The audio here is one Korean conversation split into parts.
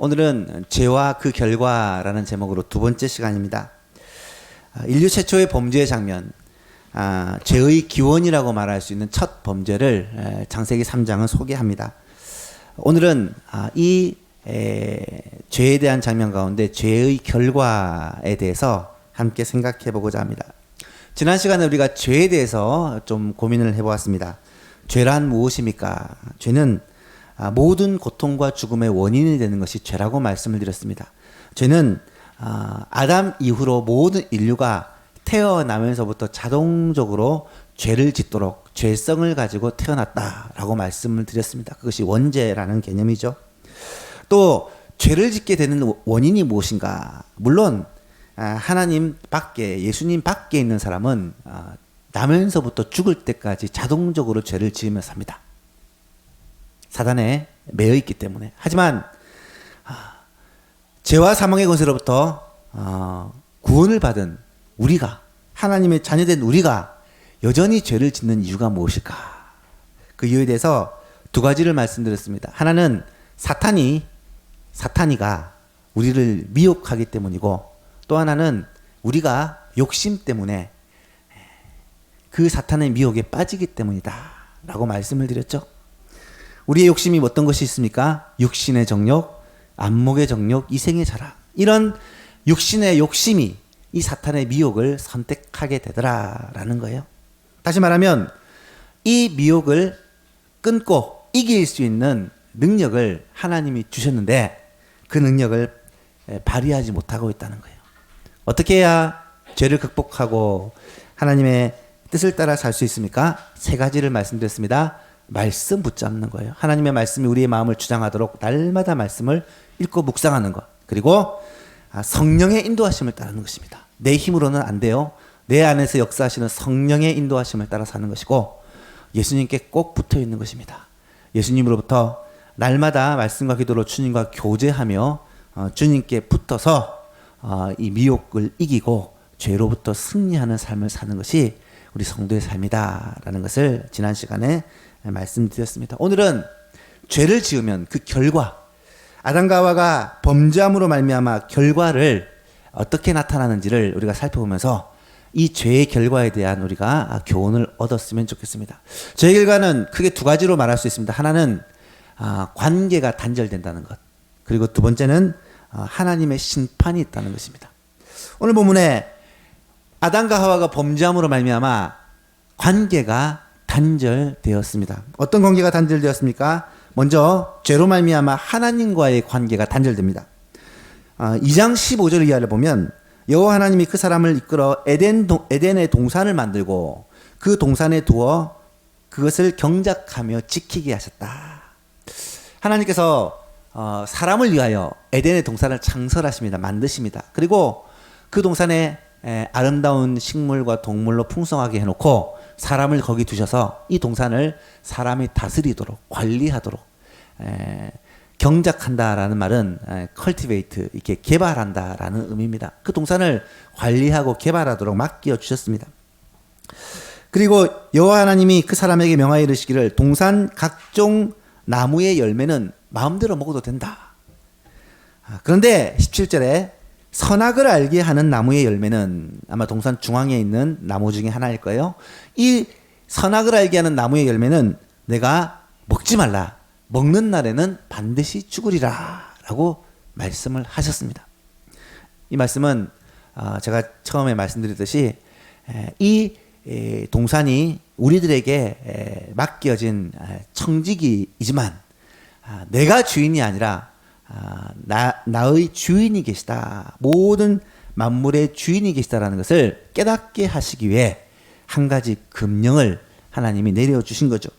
오늘은 죄와 그 결과라는 제목으로 두 번째 시간입니다. 인류 최초의 범죄의 장면, 죄의 기원이라고 말할 수 있는 첫 범죄를 창세기 3장은 소개합니다. 오늘은 이 죄에 대한 장면 가운데 죄의 결과에 대해서 함께 생각해 보고자 합니다. 지난 시간에 우리가 죄에 대해서 좀 고민을 해보았습니다. 죄란 무엇입니까? 죄는 모든 고통과 죽음의 원인이 되는 것이 죄라고 말씀을 드렸습니다. 죄는 아담 이후로 모든 인류가 태어나면서부터 자동적으로 죄를 짓도록 죄성을 가지고 태어났다라고 말씀을 드렸습니다. 그것이 원죄라는 개념이죠. 또 죄를 짓게 되는 원인이 무엇인가? 물론 하나님 밖에, 예수님 밖에 있는 사람은 나면서부터 죽을 때까지 자동적으로 죄를 지으며 삽니다. 사단에 매여 있기 때문에. 하지만 죄와 사망의 권세로부터 구원을 받은 우리가, 하나님의 자녀된 우리가 여전히 죄를 짓는 이유가 무엇일까? 그 이유에 대해서 두 가지를 말씀드렸습니다. 하나는 사탄이가 우리를 미혹하기 때문이고, 또 하나는 우리가 욕심 때문에 그 사탄의 미혹에 빠지기 때문이다 라고 말씀을 드렸죠. 우리의 욕심이 어떤 것이 있습니까? 육신의 정욕, 안목의 정욕, 이생의 자랑, 이런 육신의 욕심이 이 사탄의 미혹을 선택하게 되더라라는 거예요. 다시 말하면 이 미혹을 끊고 이길 수 있는 능력을 하나님이 주셨는데 그 능력을 발휘하지 못하고 있다는 거예요. 어떻게 해야 죄를 극복하고 하나님의 뜻을 따라 살 수 있습니까? 세 가지를 말씀드렸습니다. 말씀 붙잡는 거예요. 하나님의 말씀이 우리의 마음을 주장하도록 날마다 말씀을 읽고 묵상하는 것. 그리고 성령의 인도하심을 따르는 것입니다. 내 힘으로는 안 돼요. 내 안에서 역사하시는 성령의 인도하심을 따라 사는 것이고, 예수님께 꼭 붙어 있는 것입니다. 예수님으로부터 날마다 말씀과 기도로 주님과 교제하며 주님께 붙어서 이 미혹을 이기고 죄로부터 승리하는 삶을 사는 것이 우리 성도의 삶이다라는 것을 지난 시간에 말씀드렸습니다. 오늘은 죄를 지으면 그 결과, 아담과 하와가 범죄함으로 말미암아 결과를 어떻게 나타나는지를 우리가 살펴보면서 이 죄의 결과에 대한 우리가 교훈을 얻었으면 좋겠습니다. 죄의 결과는 크게 두 가지로 말할 수 있습니다. 하나는 관계가 단절된다는 것, 그리고 두 번째는 하나님의 심판이 있다는 것입니다. 오늘 본문에 아담과 하와가 범죄함으로 말미암아 관계가 단절되었습니다. 어떤 관계가 단절되었습니까? 먼저 죄로 말미암아 하나님과의 관계가 단절됩니다. 2장 15절 이하를 보면 여호와 하나님이 그 사람을 이끌어 에덴의 동산을 만들고 그 동산에 두어 그것을 경작하며 지키게 하셨다. 하나님께서 사람을 위하여 에덴의 동산을 창설하십니다. 만드십니다. 그리고 그 동산에 아름다운 식물과 동물로 풍성하게 해놓고 사람을 거기 두셔서 이 동산을 사람이 다스리도록, 관리하도록, 경작한다라는 말은 cultivate, 이렇게 개발한다라는 의미입니다. 그 동산을 관리하고 개발하도록 맡겨 주셨습니다. 그리고 여호와 하나님이 그 사람에게 명하여 이르시기를 동산 각종 나무의 열매는 마음대로 먹어도 된다. 그런데 17절에 선악을 알게 하는 나무의 열매는 아마 동산 중앙에 있는 나무 중에 하나일 거예요. 이 선악을 알게 하는 나무의 열매는 내가 먹지 말라. 먹는 날에는 반드시 죽으리라 라고 말씀을 하셨습니다. 이 말씀은 제가 처음에 말씀드렸듯이 이 동산이 우리들에게 맡겨진 청지기이지만 내가 주인이 아니라 나의 주인이 계시다. 모든 만물의 주인이 계시다라는 것을 깨닫게 하시기 위해 한 가지 금령을 하나님이 내려주신 거죠.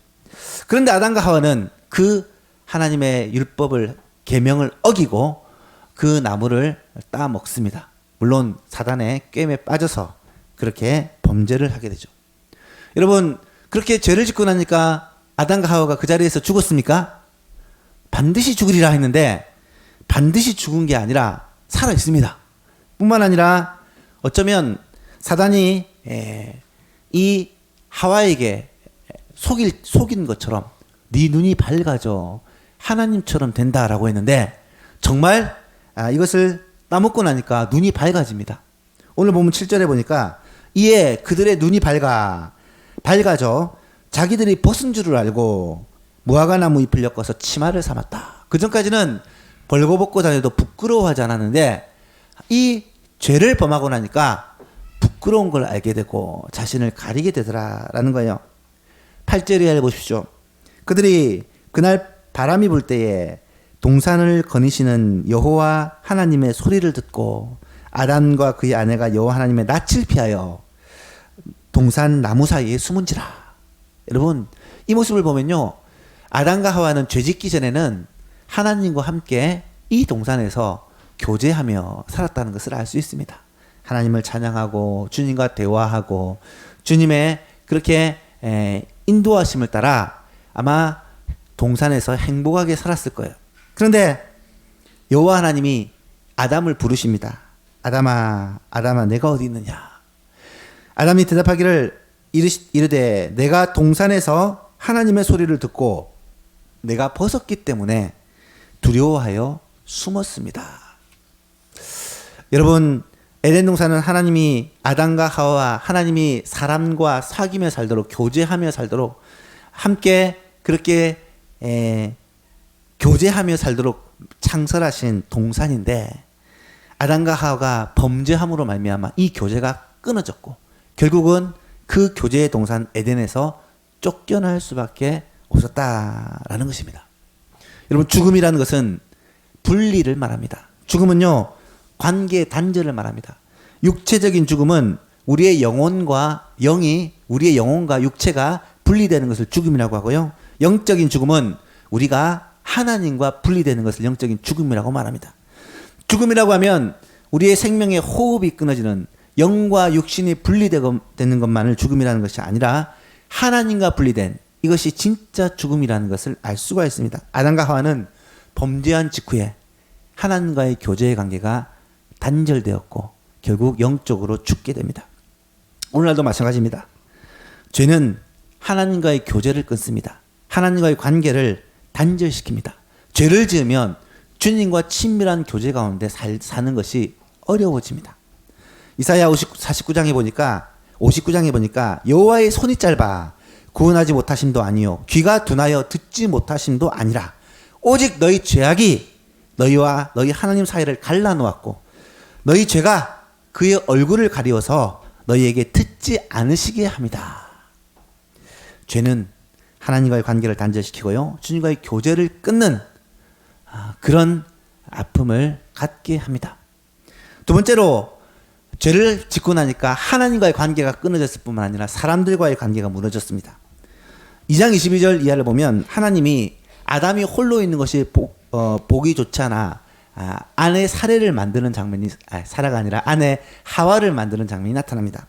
그런데 아담과 하와는 그 하나님의 율법을, 계명을 어기고 그 나무를 따 먹습니다. 물론 사단의 꿰매 빠져서 그렇게 범죄를 하게 되죠. 여러분, 그렇게 죄를 짓고 나니까 아담과 하와가 그 자리에서 죽었습니까? 반드시 죽으리라 했는데 반드시 죽은 게 아니라 살아 있습니다. 뿐만 아니라 어쩌면 사단이 이 하와에게 속인 것처럼 네 눈이 밝아져 하나님처럼 된다라고 했는데 정말 이것을 따먹고 나니까 눈이 밝아집니다. 오늘 보면 7절에 보니까 이에 그들의 눈이 밝아져 자기들이 벗은 줄을 알고 무화과나무 잎을 엮어서 치마를 삼았다. 그 전까지는 벌거벗고 다녀도 부끄러워하지 않았는데 이 죄를 범하고 나니까 부끄러운 걸 알게 되고 자신을 가리게 되더라라는 거예요. 8절 이하를 보십시오. 그들이 그날 바람이 불 때에 동산을 거니시는 여호와 하나님의 소리를 듣고 아담과 그의 아내가 여호와 하나님의 낯을 피하여 동산 나무 사이에 숨은지라. 여러분, 이 모습을 보면요, 아담과 하와는 죄짓기 전에는 하나님과 함께 이 동산에서 교제하며 살았다는 것을 알 수 있습니다. 하나님을 찬양하고 주님과 대화하고 주님의 그렇게 인도하심을 따라 아마 동산에서 행복하게 살았을 거예요. 그런데 여호와 하나님이 아담을 부르십니다. 아담아, 아담아, 내가 어디 있느냐? 아담이 대답하기를 이르되 내가 동산에서 하나님의 소리를 듣고 내가 벗었기 때문에 두려워하여 숨었습니다. 여러분, 에덴 동산은 하나님이 아담과 하와, 하나님이 사람과 사귀며 살도록, 교제하며 살도록, 함께 그렇게 교제하며 살도록 창설하신 동산인데, 아담과 하와가 범죄함으로 말미암아 이 교제가 끊어졌고 결국은 그 교제의 동산 에덴에서 쫓겨날 수밖에 없었다라는 것입니다. 여러분, 죽음이라는 것은 분리를 말합니다. 죽음은요, 관계 단절을 말합니다. 육체적인 죽음은 우리의 영혼과 육체가 분리되는 것을 죽음이라고 하고요. 영적인 죽음은 우리가 하나님과 분리되는 것을 영적인 죽음이라고 말합니다. 죽음이라고 하면 우리의 생명의 호흡이 끊어지는, 영과 육신이 분리되는 것만을 죽음이라는 것이 아니라 하나님과 분리된, 이것이 진짜 죽음이라는 것을 알 수가 있습니다. 아담과 하와는 범죄한 직후에 하나님과의 교제의 관계가 단절되었고 결국 영적으로 죽게 됩니다. 오늘날도 마찬가지입니다. 죄는 하나님과의 교제를 끊습니다. 하나님과의 관계를 단절시킵니다. 죄를 지으면 주님과 친밀한 교제 가운데 사는 것이 어려워집니다. 이사야 49장에 보니까 여호와의 손이 짧아 구원하지 못하심도 아니요 귀가 둔하여 듣지 못하심도 아니라 오직 너희 죄악이 너희와 너희 하나님 사이를 갈라놓았고 너희 죄가 그의 얼굴을 가리워서 너희에게 듣지 않으시게 합니다. 죄는 하나님과의 관계를 단절시키고요, 주님과의 교제를 끊는 그런 아픔을 갖게 합니다. 두 번째로, 죄를 짓고 나니까 하나님과의 관계가 끊어졌을 뿐만 아니라 사람들과의 관계가 무너졌습니다. 2장 22절 이하를 보면 하나님이 아담이 홀로 있는 것이 보기 좋지 않아 아내 사례를 만드는 장면이, 사라가 아니라 아내 하와를 만드는 장면이 나타납니다.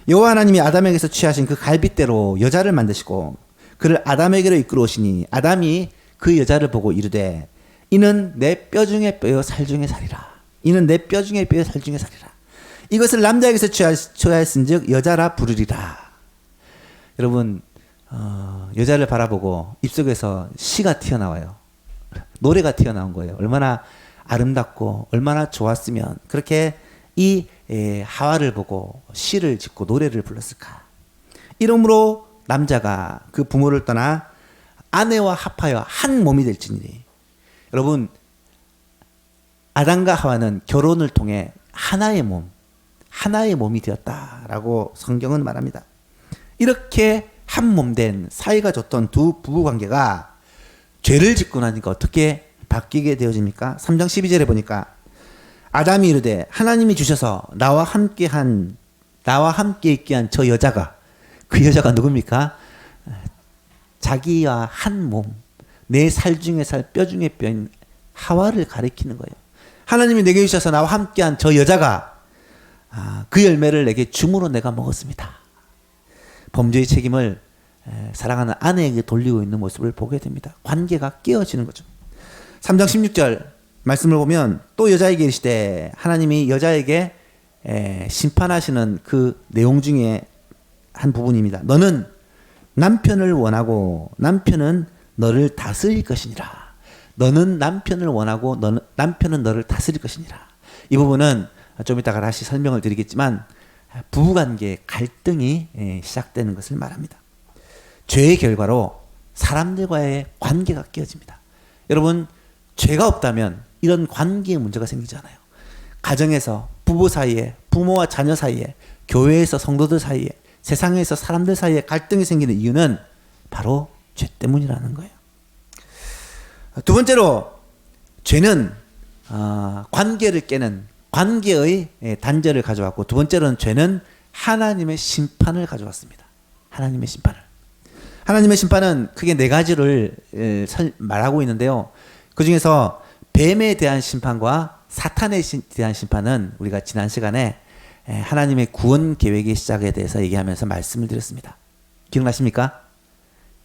여호와 하나님이 아담에게서 취하신 그 갈빗대로 여자를 만드시고 그를 아담에게로 이끌어오시니 아담이 그 여자를 보고 이르되 이는 내 뼈 중에 뼈요 살 중에 살이라. 이는 내 뼈 중에 뼈요 살 중에 살이라. 이것을 남자에게서 취하였은즉 여자라 부르리라. 여러분, 여자를 바라보고 입속에서 시가 튀어나와요. 노래가 튀어나온 거예요. 얼마나 아름답고 얼마나 좋았으면 그렇게 이 하와를 보고 시를 짓고 노래를 불렀을까. 이러므로 남자가 그 부모를 떠나 아내와 합하여 한 몸이 될지니. 여러분, 아담과 하와는 결혼을 통해 하나의 몸이 되었다라고 성경은 말합니다. 이렇게 한 몸 된 사이가 좋던 두 부부 관계가 죄를 짓고 나니까 어떻게 바뀌게 되어집니까? 3장 12절에 보니까 아담이 이르되 하나님이 주셔서 나와 함께 있게 한 저 여자가, 그 여자가 누굽니까? 자기와 한 몸, 내 살 중에 살, 뼈 중에 뼈인 하와를 가리키는 거예요. 하나님이 내게 주셔서 나와 함께한 저 여자가 그 열매를 내게 줌으로 내가 먹었습니다. 범죄의 책임을 사랑하는 아내에게 돌리고 있는 모습을 보게 됩니다. 관계가 깨어지는 거죠. 3장 16절 말씀을 보면 또 여자에게 이르시되, 하나님이 여자에게 심판하시는 그 내용 중에 한 부분입니다. 너는 남편을 원하고 남편은 너를 다스릴 것이니라. 너는 남편을 원하고 남편은 너를 다스릴 것이니라. 이 부분은 좀 이따가 다시 설명을 드리겠지만 부부관계의 갈등이 시작되는 것을 말합니다. 죄의 결과로 사람들과의 관계가 깨어집니다. 여러분, 죄가 없다면 이런 관계에 문제가 생기잖아요. 가정에서, 부부 사이에, 부모와 자녀 사이에, 교회에서 성도들 사이에, 세상에서 사람들 사이에 갈등이 생기는 이유는 바로 죄 때문이라는 거예요. 두 번째로, 죄는 관계를 깨는 관계의 단절을 가져왔고, 두 번째로는 죄는 하나님의 심판을 가져왔습니다. 하나님의 심판을. 하나님의 심판은 크게 네 가지를 말하고 있는데요. 그 중에서 뱀에 대한 심판과 사탄에 대한 심판은 우리가 지난 시간에 하나님의 구원 계획의 시작에 대해서 얘기하면서 말씀을 드렸습니다. 기억나십니까?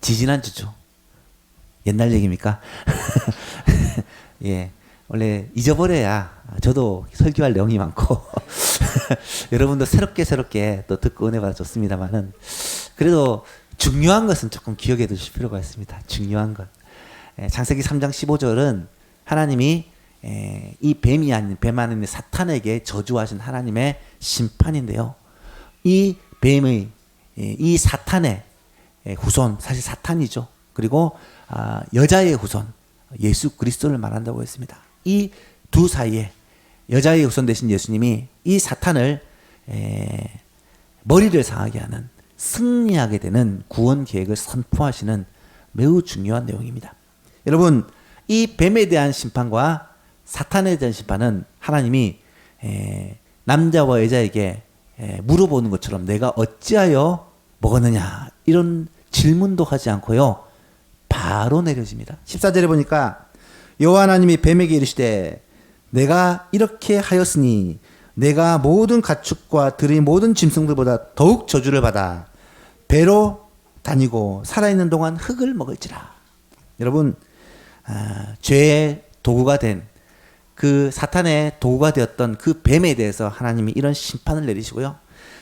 지지난주죠. 옛날 얘기입니까? 예. 원래 잊어버려야 저도 설교할 내용이 많고 여러분도 새롭게 또 듣고 은혜 받아 좋습니다만은 그래도 중요한 것은 조금 기억해 두실 필요가 있습니다. 중요한 것. 창세기 3장 15절은 하나님이 이 뱀이 아닌 뱀 안에 있는 사탄에게 저주하신 하나님의 심판인데요. 이 뱀의 이 사탄의 후손, 사실 사탄이죠. 그리고 여자의 후손, 예수 그리스도를 말한다고 했습니다. 이 두 사이에 여자의 후손 되신 예수님이 이 사탄을 머리를 상하게 하는 승리하게 되는 구원 계획을 선포하시는 매우 중요한 내용입니다. 여러분, 이 뱀에 대한 심판과 사탄에 대한 심판은 하나님이 남자와 여자에게 물어보는 것처럼 내가 어찌하여 먹었느냐 이런 질문도 하지 않고요. 바로 내려집니다. 14절에 보니까 여호와 하나님이 뱀에게 이르시되 내가 이렇게 하였으니 내가 모든 가축과 들의 모든 짐승들보다 더욱 저주를 받아 배로 다니고 살아있는 동안 흙을 먹을지라. 여러분, 죄의 도구가 된 그 사탄의 도구가 되었던 그 뱀에 대해서 하나님이 이런 심판을 내리시고요.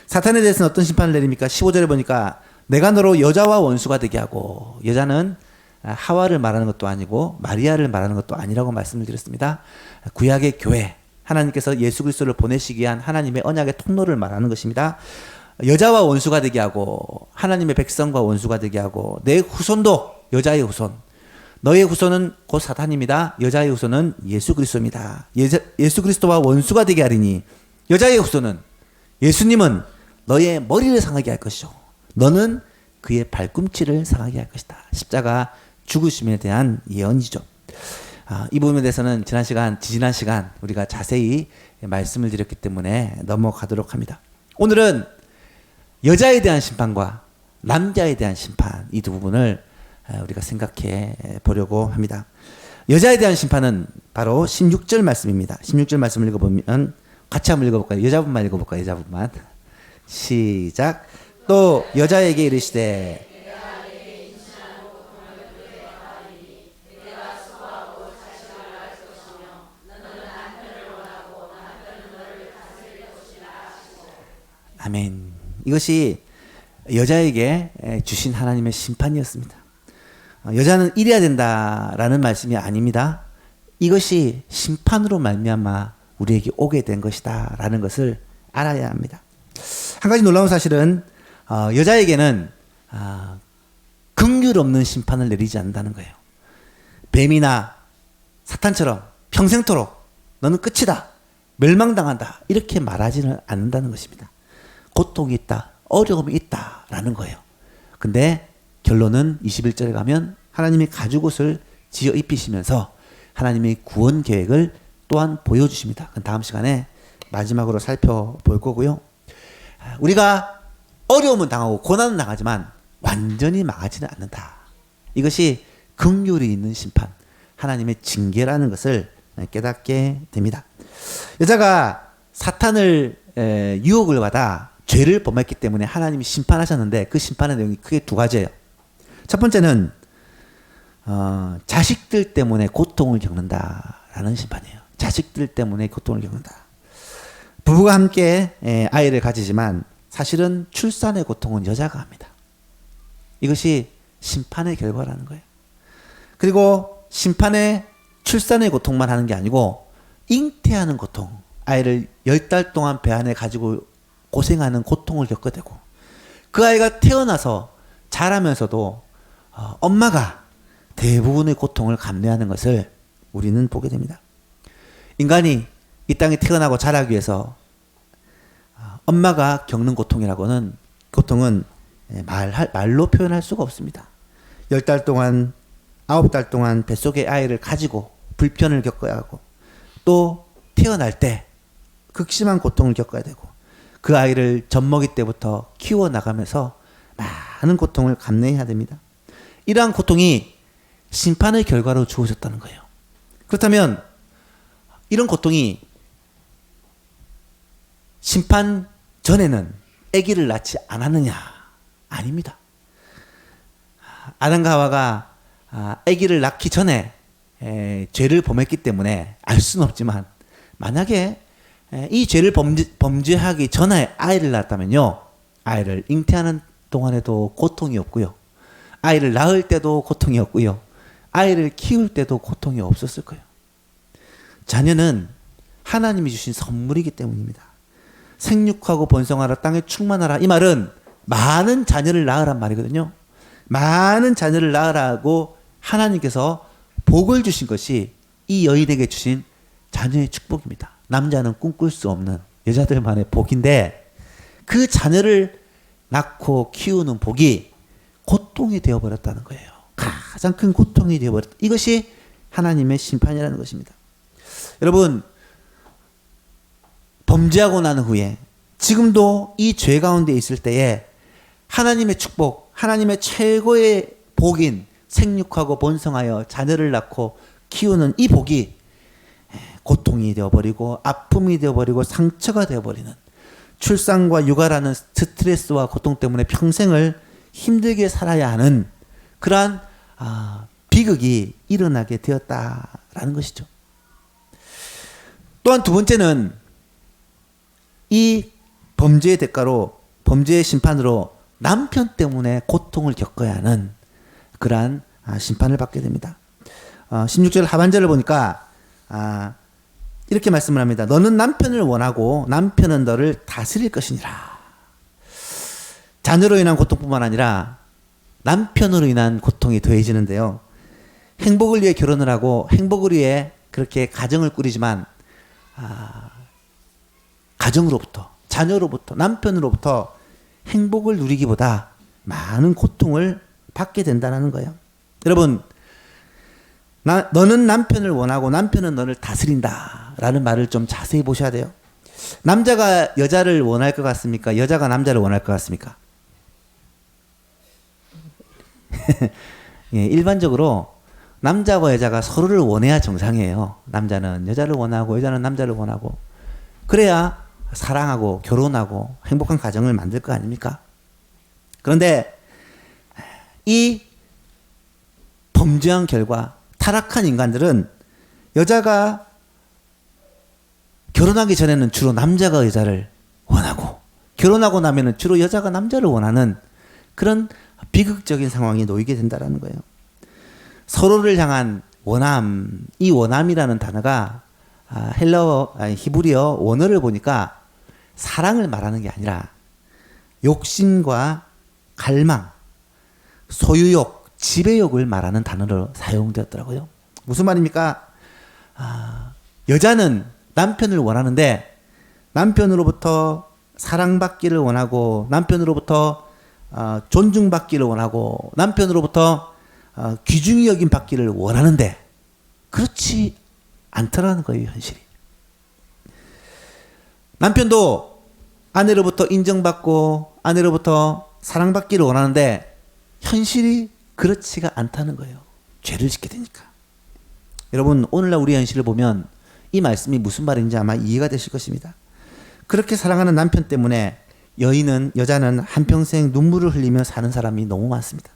사탄에 대해서는 어떤 심판을 내립니까? 15절에 보니까 내가 너로 여자와 원수가 되게 하고, 여자는 하와를 말하는 것도 아니고 마리아를 말하는 것도 아니라고 말씀을 드렸습니다. 구약의 교회, 하나님께서 예수 그리스도를 보내시기 위한 하나님의 언약의 통로를 말하는 것입니다. 여자와 원수가 되게 하고 하나님의 백성과 원수가 되게 하고 내 후손도 여자의 후손, 너의 후손은 곧 사탄입니다. 여자의 후손은 예수 그리스도입니다. 예수 그리스도와 원수가 되게 하리니 여자의 후손은 예수님은 너의 머리를 상하게 할 것이요 너는 그의 발꿈치를 상하게 할 것이다. 십자가 죽으심에 대한 예언이죠. 이 부분에 대해서는 지난 시간 우리가 자세히 말씀을 드렸기 때문에 넘어가도록 합니다. 오늘은 여자에 대한 심판과 남자에 대한 심판, 이 두 부분을 우리가 생각해 보려고 합니다. 여자에 대한 심판은 바로 16절 말씀입니다. 16절 말씀을 읽어보면 같이 한번 읽어볼까요? 여자분만 읽어볼까요? 여자분만. 시작. 또 여자에게 이르시되 아멘. 이것이 여자에게 주신 하나님의 심판이었습니다. 여자는 이래야 된다라는 말씀이 아닙니다. 이것이 심판으로 말미암아 우리에게 오게 된 것이다라는 것을 알아야 합니다. 한 가지 놀라운 사실은 여자에게는 긍휼 없는 심판을 내리지 않는다는 거예요. 뱀이나 사탄처럼 평생토록 너는 끝이다, 멸망당한다 이렇게 말하지는 않는다는 것입니다. 고통이 있다, 어려움이 있다라는 거예요. 근데 결론은 21절에 가면 하나님이 가죽옷을 지어 입히시면서 하나님의 구원 계획을 또한 보여주십니다. 그건 다음 시간에 마지막으로 살펴볼 거고요. 우리가 어려움은 당하고 고난은 당하지만 완전히 망하지는 않는다. 이것이 긍휼이 있는 심판, 하나님의 징계라는 것을 깨닫게 됩니다. 여자가 사탄을 유혹을 받아 죄를 범했기 때문에 하나님이 심판하셨는데 그 심판의 내용이 크게 두 가지예요. 첫 번째는 자식들 때문에 고통을 겪는다라는 심판이에요. 자식들 때문에 고통을 겪는다. 부부가 함께 아이를 가지지만 사실은 출산의 고통은 여자가 합니다. 이것이 심판의 결과라는 거예요. 그리고 심판의 출산의 고통만 하는 게 아니고 잉태하는 고통, 아이를 10달 동안 배 안에 가지고 고생하는 고통을 겪게 되고, 그 아이가 태어나서 자라면서도 엄마가 대부분의 고통을 감내하는 것을 우리는 보게 됩니다. 인간이 이 땅에 태어나고 자라기 위해서 엄마가 겪는 고통은 말로 표현할 수가 없습니다. 10달 동안, 9달 동안 뱃속의 아이를 가지고 불편을 겪어야 하고, 또 태어날 때 극심한 고통을 겪어야 되고, 그 아이를 젖먹이 때부터 키워나가면서 많은 고통을 감내해야 됩니다. 이러한 고통이 심판의 결과로 주어졌다는 거예요. 그렇다면 이런 고통이 심판 전에는 아기를 낳지 않았느냐? 아닙니다. 아담과 하와가 아기를 낳기 전에 죄를 범했기 때문에 알 수는 없지만, 만약에 이 죄를 범죄하기 전에 아이를 낳았다면요, 아이를 잉태하는 동안에도 고통이 없고요, 아이를 낳을 때도 고통이 없고요, 아이를 키울 때도 고통이 없었을 거예요. 자녀는 하나님이 주신 선물이기 때문입니다. 생육하고 번성하라, 땅에 충만하라, 이 말은 많은 자녀를 낳으란 말이거든요. 많은 자녀를 낳으라고 하나님께서 복을 주신 것이 이 여인에게 주신 자녀의 축복입니다. 남자는 꿈꿀 수 없는 여자들만의 복인데, 그 자녀를 낳고 키우는 복이 고통이 되어버렸다는 거예요. 가장 큰 고통이 되어버렸다. 이것이 하나님의 심판이라는 것입니다. 여러분, 범죄하고 난 후에 지금도 이 죄 가운데 있을 때에 하나님의 축복, 하나님의 최고의 복인 생육하고 번성하여 자녀를 낳고 키우는 이 복이 고통이 되어버리고 아픔이 되어버리고 상처가 되어버리는, 출산과 육아라는 스트레스와 고통 때문에 평생을 힘들게 살아야 하는 그러한 비극이 일어나게 되었다라는 것이죠. 또한 두 번째는 이 범죄의 대가로, 범죄의 심판으로 남편 때문에 고통을 겪어야 하는 그러한 심판을 받게 됩니다. 16절 하반절을 보니까 이렇게 말씀을 합니다. 너는 남편을 원하고 남편은 너를 다스릴 것이니라. 자녀로 인한 고통뿐만 아니라 남편으로 인한 고통이 더해지는데요. 행복을 위해 결혼을 하고 행복을 위해 그렇게 가정을 꾸리지만 가정으로부터, 자녀로부터, 남편으로부터 행복을 누리기보다 많은 고통을 받게 된다는 거예요. 여러분, 너는 남편을 원하고 남편은 너를 다스린다 라는 말을 좀 자세히 보셔야 돼요. 남자가 여자를 원할 것 같습니까? 여자가 남자를 원할 것 같습니까? 예, 일반적으로 남자와 여자가 서로를 원해야 정상이에요. 남자는 여자를 원하고 여자는 남자를 원하고, 그래야 사랑하고 결혼하고 행복한 가정을 만들 거 아닙니까? 그런데 이 범죄한 결과 타락한 인간들은 여자가 결혼하기 전에는 주로 남자가 여자를 원하고, 결혼하고 나면은 주로 여자가 남자를 원하는 그런 비극적인 상황에 놓이게 된다는 거예요. 서로를 향한 원함, 이 원함이라는 단어가 히브리어 원어를 보니까 사랑을 말하는 게 아니라 욕심과 갈망, 소유욕, 지배욕을 말하는 단어로 사용되었더라고요. 무슨 말입니까? 여자는 남편을 원하는데 남편으로부터 사랑받기를 원하고, 남편으로부터 존중받기를 원하고, 남편으로부터 귀중히 여김 받기를 원하는데 그렇지 않더라는 거예요, 현실이. 남편도 아내로부터 인정받고 아내로부터 사랑받기를 원하는데 현실이 그렇지가 않다는 거예요. 죄를 짓게 되니까. 여러분, 오늘날 우리 현실을 보면 이 말씀이 무슨 말인지 아마 이해가 되실 것입니다. 그렇게 사랑하는 남편 때문에 여자는 한평생 눈물을 흘리며 사는 사람이 너무 많습니다.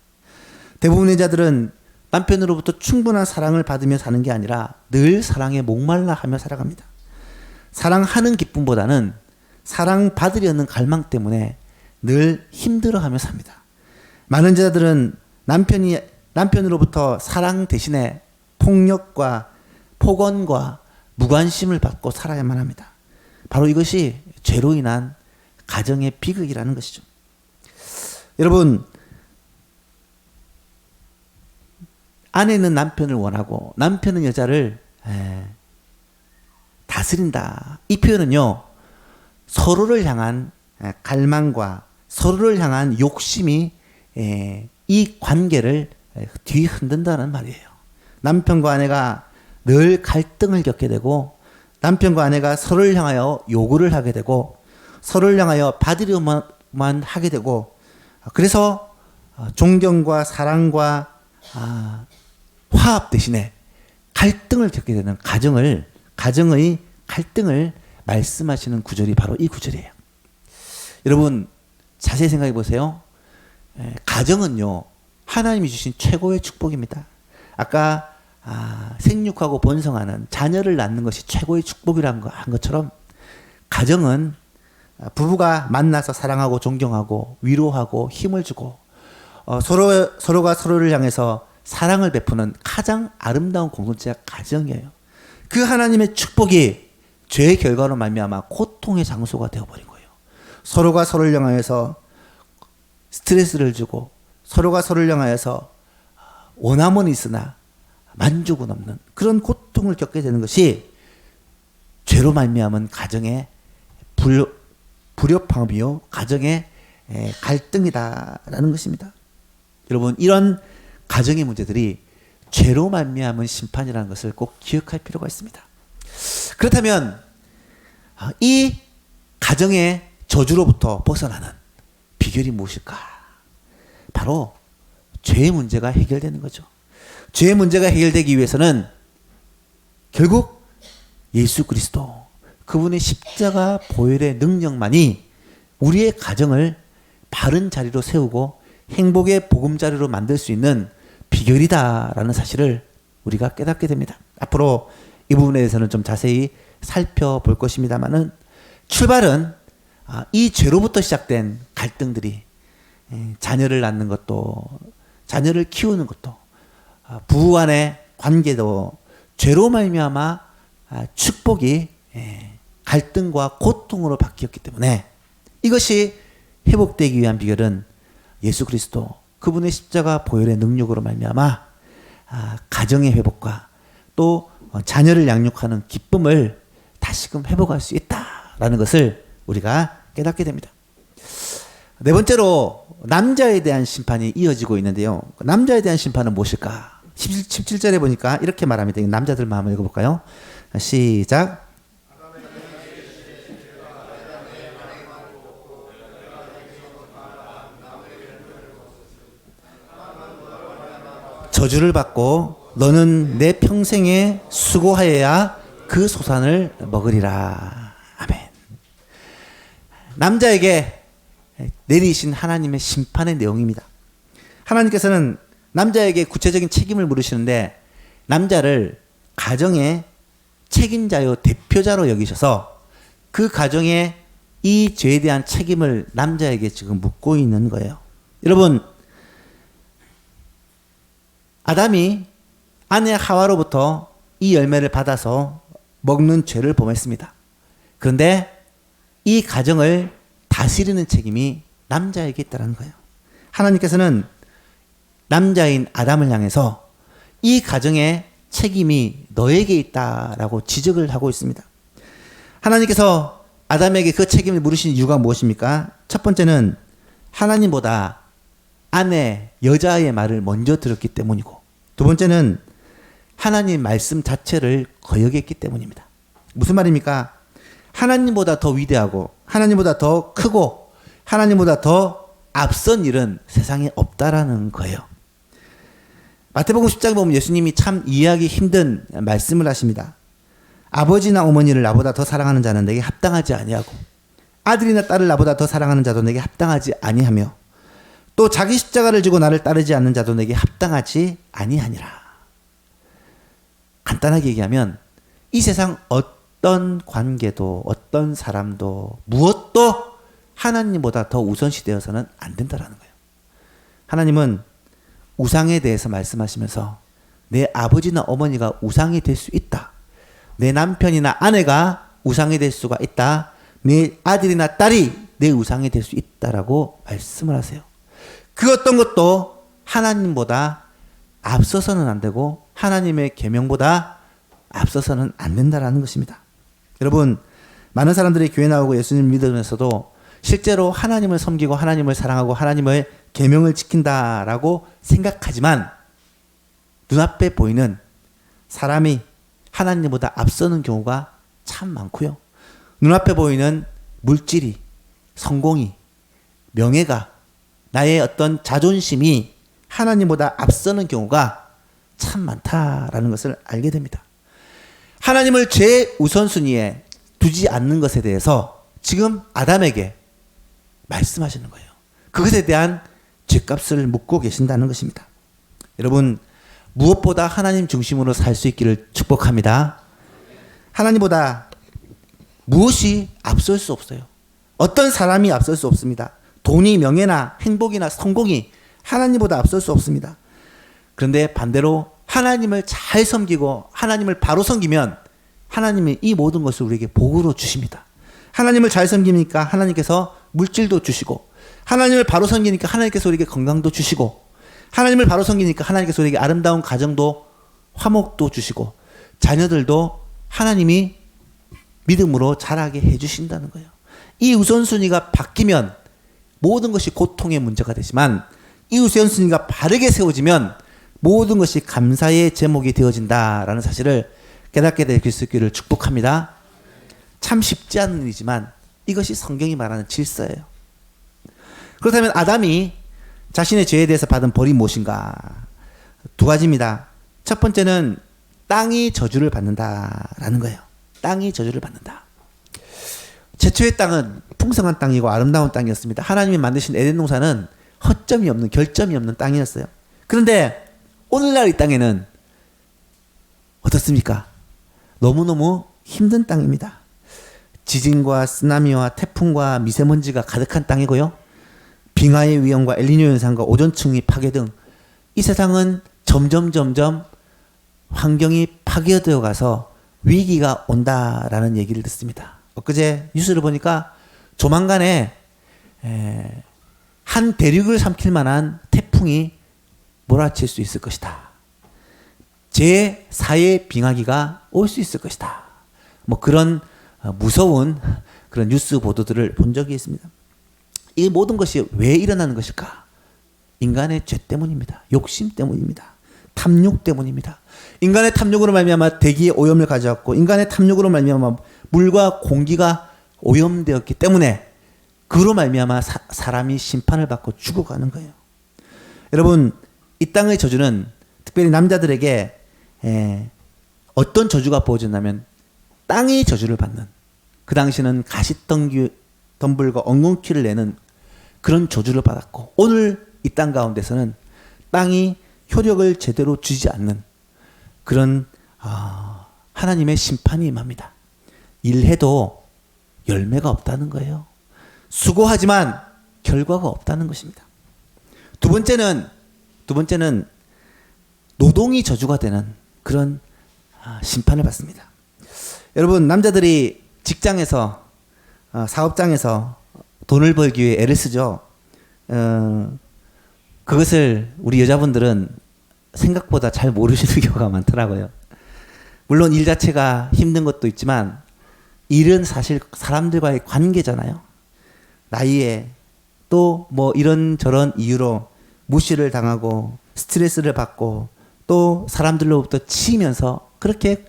대부분의 여자들은 남편으로부터 충분한 사랑을 받으며 사는 게 아니라 늘 사랑에 목말라 하며 살아갑니다. 사랑하는 기쁨보다는 사랑받으려는 갈망 때문에 늘 힘들어하며 삽니다. 많은 여자들은 남편으로부터 사랑 대신에 폭력과 폭언과 무관심을 받고 살아야만 합니다. 바로 이것이 죄로 인한 가정의 비극이라는 것이죠. 여러분, 아내는 남편을 원하고 남편은 여자를 다스린다. 이 표현은요, 서로를 향한 갈망과 서로를 향한 욕심이 이 관계를 뒤흔든다는 말이에요. 남편과 아내가 늘 갈등을 겪게 되고, 남편과 아내가 서로를 향하여 요구를 하게 되고, 서로를 향하여 받으려만 하게 되고, 그래서 존경과 사랑과 화합 대신에 갈등을 겪게 되는 가정의 갈등을 말씀하시는 구절이 바로 이 구절이에요. 여러분, 자세히 생각해 보세요. 가정은요, 하나님이 주신 최고의 축복입니다. 아까 생육하고 번성하는 자녀를 낳는 것이 최고의 축복이라는 한 것처럼, 가정은 부부가 만나서 사랑하고 존경하고 위로하고 힘을 주고 서로가 서로를 향해서 사랑을 베푸는 가장 아름다운 공동체가 가정이에요. 그 하나님의 축복이 죄의 결과로 말미암아 고통의 장소가 되어버린 거예요. 서로가 서로를 향하여서 스트레스를 주고, 서로가 서로를 향하여서 원함은 있으나 만족은 없는 그런 고통을 겪게 되는 것이 죄로 말미암은 가정의 불협화음이요, 가정의 갈등이다라는 것입니다. 여러분, 이런 가정의 문제들이 죄로 말미암은 심판이라는 것을 꼭 기억할 필요가 있습니다. 그렇다면 이 가정의 저주로부터 벗어나는 비결이 무엇일까? 바로 죄의 문제가 해결되는 거죠. 죄의 문제가 해결되기 위해서는 결국 예수 그리스도, 그분의 십자가 보혈의 능력만이 우리의 가정을 바른 자리로 세우고 행복의 보금자리로 만들 수 있는 비결이다라는 사실을 우리가 깨닫게 됩니다. 앞으로 이 부분에 대해서는 좀 자세히 살펴볼 것입니다만은, 출발은 이 죄로부터 시작된 갈등들이 자녀를 낳는 것도, 자녀를 키우는 것도, 부부 간의 관계도 죄로 말미암아 축복이 갈등과 고통으로 바뀌었기 때문에, 이것이 회복되기 위한 비결은 예수 그리스도, 그분의 십자가 보혈의 능력으로 말미암아 가정의 회복과 또 자녀를 양육하는 기쁨을 다시금 회복할 수 있다라는 것을 우리가 깨닫게 됩니다. 네 번째로 남자에 대한 심판이 이어지고 있는데요. 남자에 대한 심판은 무엇일까? 17절에 보니까 이렇게 말합니다. 남자들만 한번 읽어볼까요? 시작. 저주를 받고 너는 내 평생에 수고하여야 그 소산을 먹으리라. 아멘. 남자에게 내리신 하나님의 심판의 내용입니다. 하나님께서는 남자에게 구체적인 책임을 물으시는데, 남자를 가정의 책임자요 대표자로 여기셔서 그 가정의 이 죄에 대한 책임을 남자에게 지금 묻고 있는 거예요. 여러분, 아담이 아내 하와로부터 이 열매를 받아서 먹는 죄를 범했습니다. 그런데 이 가정을 다스리는 책임이 남자에게 있다는 거예요. 하나님께서는 남자인 아담을 향해서 이 가정의 책임이 너에게 있다라고 지적을 하고 있습니다. 하나님께서 아담에게 그 책임을 물으신 이유가 무엇입니까? 첫 번째는 하나님보다 아내, 여자의 말을 먼저 들었기 때문이고, 두 번째는 하나님 말씀 자체를 거역했기 때문입니다. 무슨 말입니까? 하나님보다 더 위대하고 하나님보다 더 크고 하나님보다 더 앞선 일은 세상에 없다라는 거예요. 마태복음 10장에 보면 예수님이 참 이해하기 힘든 말씀을 하십니다. 아버지나 어머니를 나보다 더 사랑하는 자는 내게 합당하지 아니하고, 아들이나 딸을 나보다 더 사랑하는 자도 내게 합당하지 아니하며, 또 자기 십자가를 지고 나를 따르지 않는 자도 내게 합당하지 아니하니라. 간단하게 얘기하면 이 세상 어떤 관계도 어떤 사람도 무엇도 하나님보다 더 우선시 되어서는 안 된다라는 거예요. 하나님은 우상에 대해서 말씀하시면서 내 아버지나 어머니가 우상이 될 수 있다. 내 남편이나 아내가 우상이 될 수가 있다. 내 아들이나 딸이 내 우상이 될 수 있다라고 말씀을 하세요. 그 어떤 것도 하나님보다 앞서서는 안 되고 하나님의 계명보다 앞서서는 안 된다라는 것입니다. 여러분, 많은 사람들이 교회 나오고 예수님 믿으면서도 실제로 하나님을 섬기고 하나님을 사랑하고 하나님의 계명을 지킨다라고 생각하지만 눈앞에 보이는 사람이 하나님보다 앞서는 경우가 참 많고요. 눈앞에 보이는 물질이, 성공이, 명예가, 나의 어떤 자존심이 하나님보다 앞서는 경우가 참 많다라는 것을 알게 됩니다. 하나님을 최우선순위에 두지 않는 것에 대해서 지금 아담에게 말씀하시는 거예요. 그것에 대한 죗값을 묻고 계신다는 것입니다. 여러분, 무엇보다 하나님 중심으로 살 수 있기를 축복합니다. 하나님보다 무엇이 앞설 수 없어요. 어떤 사람이 앞설 수 없습니다. 돈이, 명예나 행복이나 성공이 하나님보다 앞설 수 없습니다. 그런데 반대로 하나님을 잘 섬기고 하나님을 바로 섬기면 하나님이 이 모든 것을 우리에게 복으로 주십니다. 하나님을 잘 섬기니까 하나님께서 물질도 주시고, 하나님을 바로 섬기니까 하나님께서 우리에게 건강도 주시고, 하나님을 바로 섬기니까 하나님께서 우리에게 아름다운 가정도, 화목도 주시고, 자녀들도 하나님이 믿음으로 자라게 해주신다는 거예요. 이 우선순위가 바뀌면 모든 것이 고통의 문제가 되지만 이 우선순위가 바르게 세워지면 모든 것이 감사의 제목이 되어진다라는 사실을 깨닫게 될 수 있기를 축복합니다. 참 쉽지 않은 일이지만 이것이 성경이 말하는 질서예요. 그렇다면 아담이 자신의 죄에 대해서 받은 벌이 무엇인가? 두 가지입니다. 첫 번째는 땅이 저주를 받는다라는 거예요. 땅이 저주를 받는다. 최초의 땅은 풍성한 땅이고 아름다운 땅이었습니다. 하나님이 만드신 에덴 동산은 허점이 없는, 결점이 없는 땅이었어요. 그런데 오늘날 이 땅에는 어떻습니까? 너무너무 힘든 땅입니다. 지진과 쓰나미와 태풍과 미세먼지가 가득한 땅이고요. 빙하의 위험과 엘니뇨 현상과 오존층이 파괴 등 이 세상은 점점 환경이 파괴되어 가서 위기가 온다라는 얘기를 듣습니다. 엊그제 뉴스를 보니까 조만간에 한 대륙을 삼킬 만한 태풍이 몰아칠 수 있을 것이다. 제4의 빙하기가 올 수 있을 것이다. 뭐 그런 무서운 그런 뉴스 보도들을 본 적이 있습니다. 이 모든 것이 왜 일어나는 것일까? 인간의 죄 때문입니다. 욕심 때문입니다. 탐욕 때문입니다. 인간의 탐욕으로 말미암아 대기의 오염을 가져왔고, 인간의 탐욕으로 말미암아 물과 공기가 오염되었기 때문에 그로 말미암아 사람이 심판을 받고 죽어가는 거예요. 여러분, 이 땅의 저주는 특별히 남자들에게 어떤 저주가 부어진다면 땅이 저주를 받는, 그 당시는 가시덤불과 엉겅퀴를 내는 그런 저주를 받았고, 오늘 이 땅 가운데서는 땅이 효력을 제대로 주지 않는 그런 하나님의 심판이 임합니다. 일해도 열매가 없다는 거예요. 수고하지만 결과가 없다는 것입니다. 두 번째는 노동이 저주가 되는 그런 심판을 받습니다. 여러분, 남자들이 직장에서 사업장에서 돈을 벌기 위해 애를 쓰죠. 그것을 우리 여자분들은 생각보다 잘 모르시는 경우가 많더라고요. 물론 일 자체가 힘든 것도 있지만 일은 사실 사람들과의 관계잖아요. 나이에 또 뭐 이런저런 이유로 무시를 당하고 스트레스를 받고 또 사람들로부터 치이면서 그렇게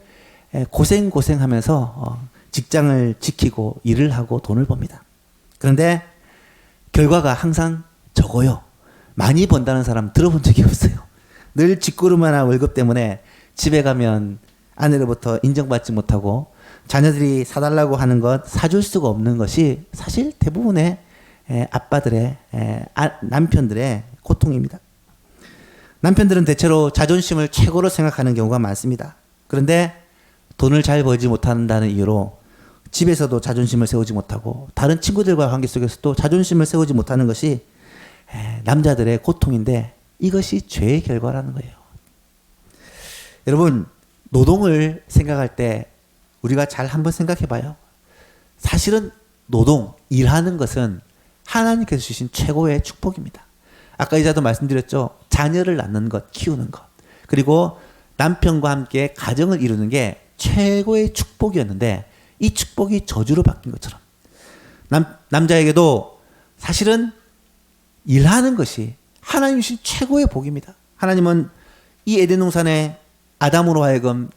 고생하면서 직장을 지키고 일을 하고 돈을 법니다. 그런데 결과가 항상 적어요. 많이 번다는 사람 들어본 적이 없어요. 늘 뒷구름하나 월급 때문에 집에 가면 아내로부터 인정받지 못하고 자녀들이 사달라고 하는 것 사줄 수가 없는 것이 사실 대부분의 아빠들의 남편들의 고통입니다. 남편들은 대체로 자존심을 최고로 생각하는 경우가 많습니다. 그런데 돈을 잘 벌지 못한다는 이유로 집에서도 자존심을 세우지 못하고 다른 친구들과의 관계 속에서도 자존심을 세우지 못하는 것이 남자들의 고통인데 이것이 죄의 결과라는 거예요. 여러분, 노동을 생각할 때 우리가 잘 한번 생각해 봐요. 사실은 노동, 일하는 것은 하나님께서 주신 최고의 축복입니다. 아까 이자도 말씀드렸죠. 자녀를 낳는 것, 키우는 것. 그리고 남편과 함께 가정을 이루는 게 최고의 축복이었는데 이 축복이 저주로 바뀐 것처럼 남자에게도 사실은 일하는 것이 하나님이 주신 최고의 복입니다. 하나님은 이 에덴 동산에 아담으로 하여금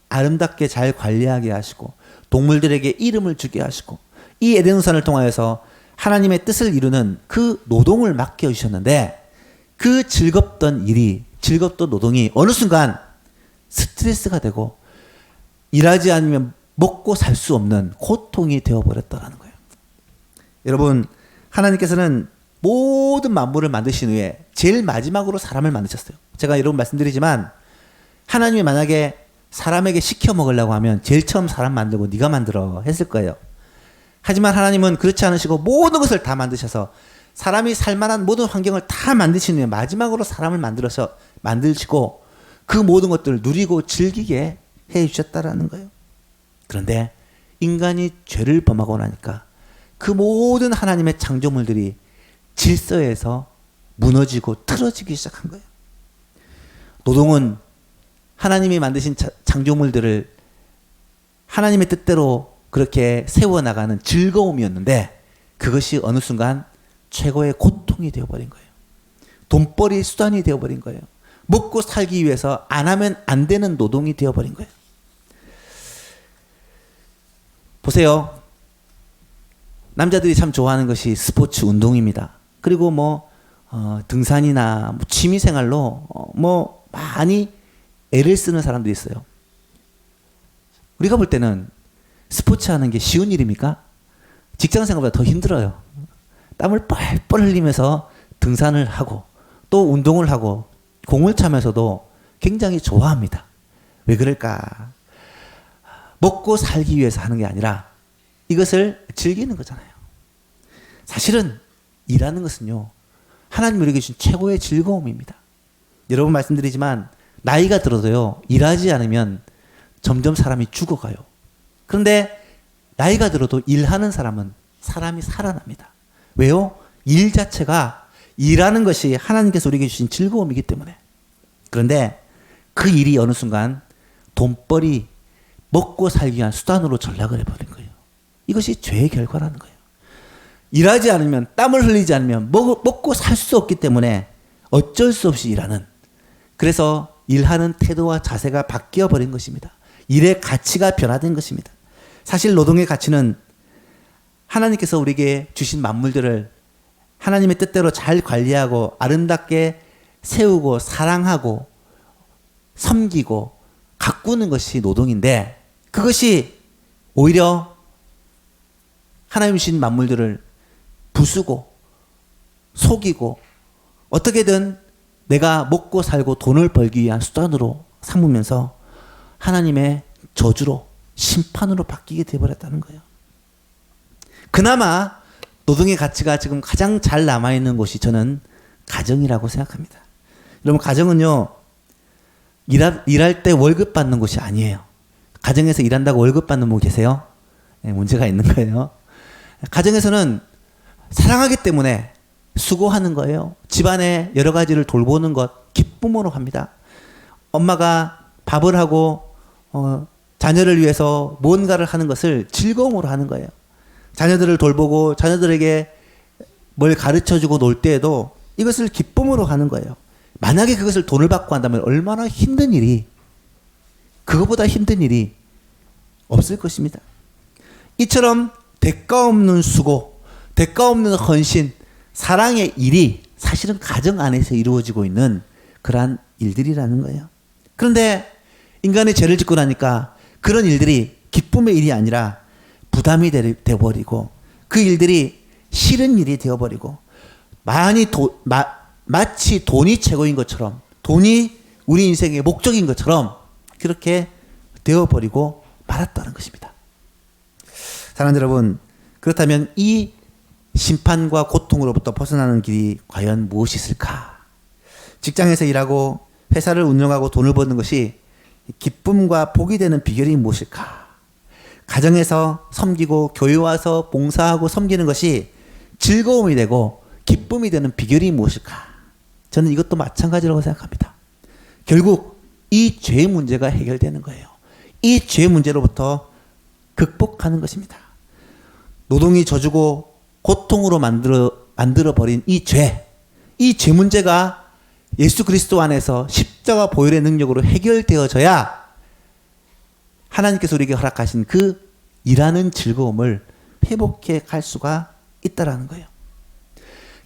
아름답게 잘 관리하게 하시고 동물들에게 이름을 주게 하시고 이 에덴 동산을 통하여서 하나님의 뜻을 이루는 그 노동을 맡겨주셨는데 그 즐겁던 일이, 즐겁던 노동이 어느 순간 스트레스가 되고 일하지 않으면 먹고 살 수 없는 고통이 되어버렸다는 거예요. 여러분, 하나님께서는 모든 만물을 만드신 후에 제일 마지막으로 사람을 만드셨어요. 제가 여러분 말씀드리지만 하나님이 만약에 사람에게 시켜 먹으려고 하면 제일 처음 사람 만들고 네가 만들어 했을 거예요. 하지만 하나님은 그렇지 않으시고 모든 것을 다 만드셔서 사람이 살만한 모든 환경을 다 만드신 후에 마지막으로 사람을 만드시고 그 모든 것들을 누리고 즐기게 해 주셨다라는 거예요. 그런데 인간이 죄를 범하고 나니까 그 모든 하나님의 창조물들이 질서에서 무너지고 틀어지기 시작한 거예요. 노동은 하나님이 만드신 창조물들을 하나님의 뜻대로 그렇게 세워나가는 즐거움이었는데 그것이 어느 순간 최고의 고통이 되어버린 거예요. 돈벌이 수단이 되어버린 거예요. 먹고 살기 위해서 안 하면 안 되는 노동이 되어버린 거예요. 보세요. 남자들이 참 좋아하는 것이 스포츠 운동입니다. 그리고 등산이나 취미생활로 많이 애를 쓰는 사람들이 있어요. 우리가 볼 때는 스포츠 하는 게 쉬운 일입니까? 직장 생활보다 더 힘들어요. 땀을 뻘뻘 흘리면서 등산을 하고 또 운동을 하고 공을 차면서도 굉장히 좋아합니다. 왜 그럴까? 먹고 살기 위해서 하는 게 아니라 이것을 즐기는 거잖아요. 사실은 일하는 것은요, 하나님이 우리에게 주신 최고의 즐거움입니다. 여러분 말씀드리지만 나이가 들어도요, 일하지 않으면 점점 사람이 죽어가요. 그런데 나이가 들어도 일하는 사람은 사람이 살아납니다. 왜요? 일 자체가 일하는 것이 하나님께서 우리에게 주신 즐거움이기 때문에. 그런데 그 일이 어느 순간 돈벌이 먹고 살기 위한 수단으로 전락을 해버린 거예요. 이것이 죄의 결과라는 거예요. 일하지 않으면, 땀을 흘리지 않으면 먹고 살 수 없기 때문에 어쩔 수 없이 일하는, 그래서 일하는 태도와 자세가 바뀌어 버린 것입니다. 일의 가치가 변화된 것입니다. 사실 노동의 가치는 하나님께서 우리에게 주신 만물들을 하나님의 뜻대로 잘 관리하고 아름답게 세우고 사랑하고 섬기고 가꾸는 것이 노동인데, 그것이 오히려 하나님 주신 만물들을 부수고 속이고 어떻게든 내가 먹고 살고 돈을 벌기 위한 수단으로 삼으면서 하나님의 저주로, 심판으로 바뀌게 되어버렸다는 거예요. 그나마 노동의 가치가 지금 가장 잘 남아있는 곳이 저는 가정이라고 생각합니다. 여러분, 가정은요, 일할 때 월급 받는 곳이 아니에요. 가정에서 일한다고 월급 받는 분 계세요? 네, 문제가 있는 거예요. 가정에서는 사랑하기 때문에 수고하는 거예요. 집안의 여러 가지를 돌보는 것 기쁨으로 합니다. 엄마가 밥을 하고 자녀를 위해서 뭔가를 하는 것을 즐거움으로 하는 거예요. 자녀들을 돌보고 자녀들에게 뭘 가르쳐주고 놀 때에도 이것을 기쁨으로 하는 거예요. 만약에 그것을 돈을 받고 한다면 얼마나 힘든 일이, 그거보다 힘든 일이 없을 것입니다. 이처럼 대가 없는 수고, 대가 없는 헌신, 사랑의 일이 사실은 가정 안에서 이루어지고 있는 그러한 일들이라는 거예요. 그런데 인간이 죄를 짓고 나니까 그런 일들이 기쁨의 일이 아니라 부담이 되어버리고 그 일들이 싫은 일이 되어버리고 마치 돈이 최고인 것처럼, 돈이 우리 인생의 목적인 것처럼 그렇게 되어버리고 말았다는 것입니다. 사랑하는 여러분, 그렇다면 이 심판과 고통으로부터 벗어나는 길이 과연 무엇이 있을까? 직장에서 일하고 회사를 운영하고 돈을 버는 것이 기쁨과 복이 되는 비결이 무엇일까? 가정에서 섬기고 교회 와서 봉사하고 섬기는 것이 즐거움이 되고 기쁨이 되는 비결이 무엇일까? 저는 이것도 마찬가지라고 생각합니다. 결국 이 죄의 문제가 해결되는 거예요. 이 죄의 문제로부터 극복하는 것입니다. 노동이 져주고 고통으로 만들어버린 이 죄 문제가 예수 그리스도 안에서 십자가 보혈의 능력으로 해결되어져야 하나님께서 우리에게 허락하신 그 일하는 즐거움을 회복해 갈 수가 있다라는 거예요.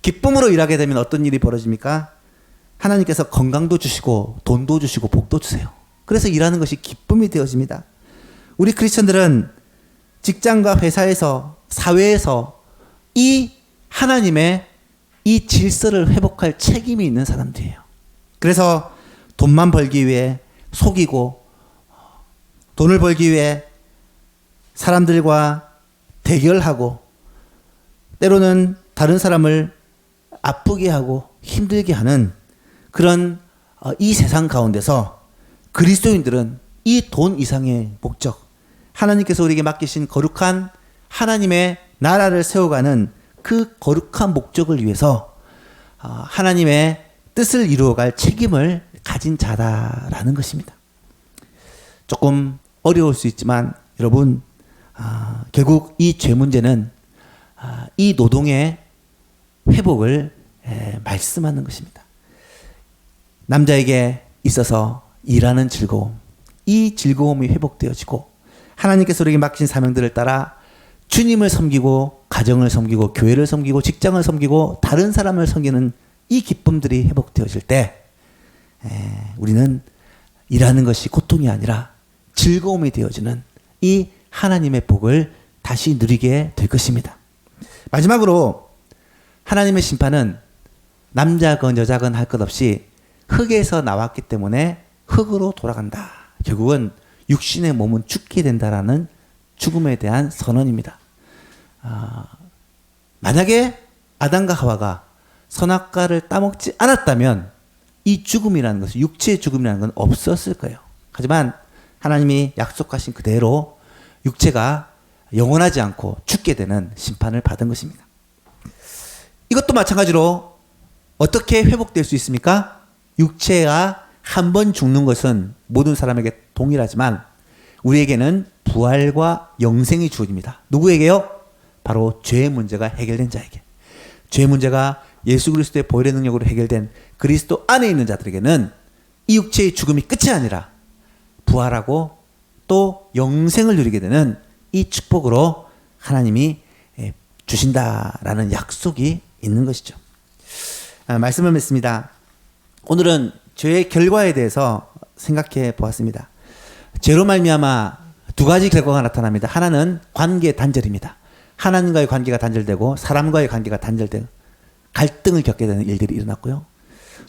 기쁨으로 일하게 되면 어떤 일이 벌어집니까? 하나님께서 건강도 주시고 돈도 주시고 복도 주세요. 그래서 일하는 것이 기쁨이 되어집니다. 우리 크리스천들은 직장과 회사에서 사회에서 이 하나님의 이 질서를 회복할 책임이 있는 사람들이에요. 그래서 돈만 벌기 위해 속이고 돈을 벌기 위해 사람들과 대결하고 때로는 다른 사람을 아프게 하고 힘들게 하는 그런 이 세상 가운데서 그리스도인들은 이 돈 이상의 목적, 하나님께서 우리에게 맡기신 거룩한 하나님의 나라를 세워가는 그 거룩한 목적을 위해서 하나님의 뜻을 이루어갈 책임을 가진 자다라는 것입니다. 조금 어려울 수 있지만 여러분 결국 이 죄 문제는 이 노동의 회복을 말씀하는 것입니다. 남자에게 있어서 일하는 즐거움, 이 즐거움이 회복되어지고 하나님께서 우리에게 맡긴 사명들을 따라 주님을 섬기고 가정을 섬기고 교회를 섬기고 직장을 섬기고 다른 사람을 섬기는 이 기쁨들이 회복되어질 때 우리는 일하는 것이 고통이 아니라 즐거움이 되어지는 이 하나님의 복을 다시 누리게 될 것입니다. 마지막으로 하나님의 심판은 남자건 여자건 할 것 없이 흙에서 나왔기 때문에 흙으로 돌아간다. 결국은 육신의 몸은 죽게 된다라는 죽음에 대한 선언입니다. 만약에 아담과 하와가 선악과를 따먹지 않았다면 이 죽음이라는 것은 육체의 죽음이라는 건 없었을 거예요. 하지만 하나님이 약속하신 그대로 육체가 영원하지 않고 죽게 되는 심판을 받은 것입니다. 이것도 마찬가지로 어떻게 회복될 수 있습니까? 육체가 한 번 죽는 것은 모든 사람에게 동일하지만 우리에게는 부활과 영생이 주어집니다. 누구에게요? 바로 죄의 문제가 해결된 자에게. 죄의 문제가 예수 그리스도의 보혈의 능력으로 해결된 그리스도 안에 있는 자들에게는 이 육체의 죽음이 끝이 아니라 부활하고 또 영생을 누리게 되는 이 축복으로 하나님이 주신다라는 약속이 있는 것이죠. 말씀을 맺습니다. 오늘은 죄의 결과에 대해서 생각해 보았습니다. 죄로 말미암아 두 가지 결과가 나타납니다. 하나는 관계 단절입니다. 하나님과의 관계가 단절되고 사람과의 관계가 단절되고 갈등을 겪게 되는 일들이 일어났고요.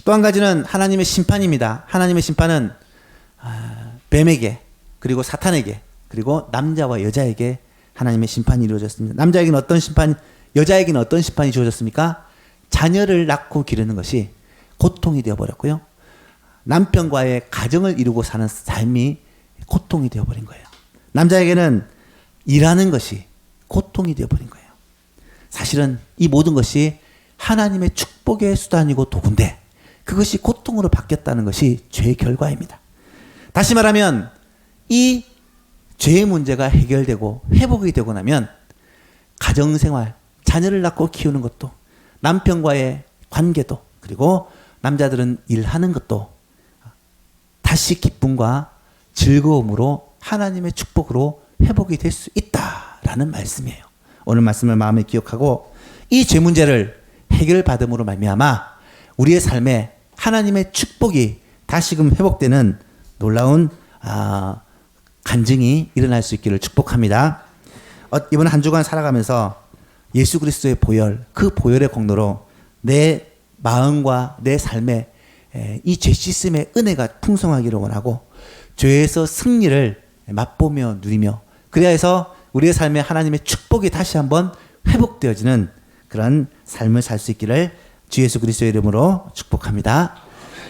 또 한 가지는 하나님의 심판입니다. 하나님의 심판은 뱀에게 그리고 사탄에게 그리고 남자와 여자에게 하나님의 심판이 이루어졌습니다. 남자에게는 어떤 심판, 여자에게는 어떤 심판이 주어졌습니까? 자녀를 낳고 기르는 것이 고통이 되어버렸고요. 남편과의 가정을 이루고 사는 삶이 고통이 되어버린 거예요. 남자에게는 일하는 것이 고통이 되어버린 거예요. 사실은 이 모든 것이 하나님의 축복의 수단이고 도구인데 그것이 고통으로 바뀌었다는 것이 죄의 결과입니다. 다시 말하면 이 죄의 문제가 해결되고 회복이 되고 나면 가정생활, 자녀를 낳고 키우는 것도 남편과의 관계도 그리고 남자들은 일하는 것도 다시 기쁨과 즐거움으로 하나님의 축복으로 회복이 될 수 있다라는 말씀이에요. 오늘 말씀을 마음에 기억하고 이 죄 문제를 해결받음으로 말미암아 우리의 삶에 하나님의 축복이 다시금 회복되는 놀라운 간증이 일어날 수 있기를 축복합니다. 이번 한 주간 살아가면서 예수 그리스도의 보혈, 그 보혈의 공로로 내 마음과 내 삶에 이 죄 씻음의 은혜가 풍성하기를 원하고 죄에서 승리를 맛보며 누리며 그래야 해서 우리의 삶에 하나님의 축복이 다시 한번 회복되어지는 그런 삶을 살 수 있기를 주 예수 그리스도의 이름으로 축복합니다.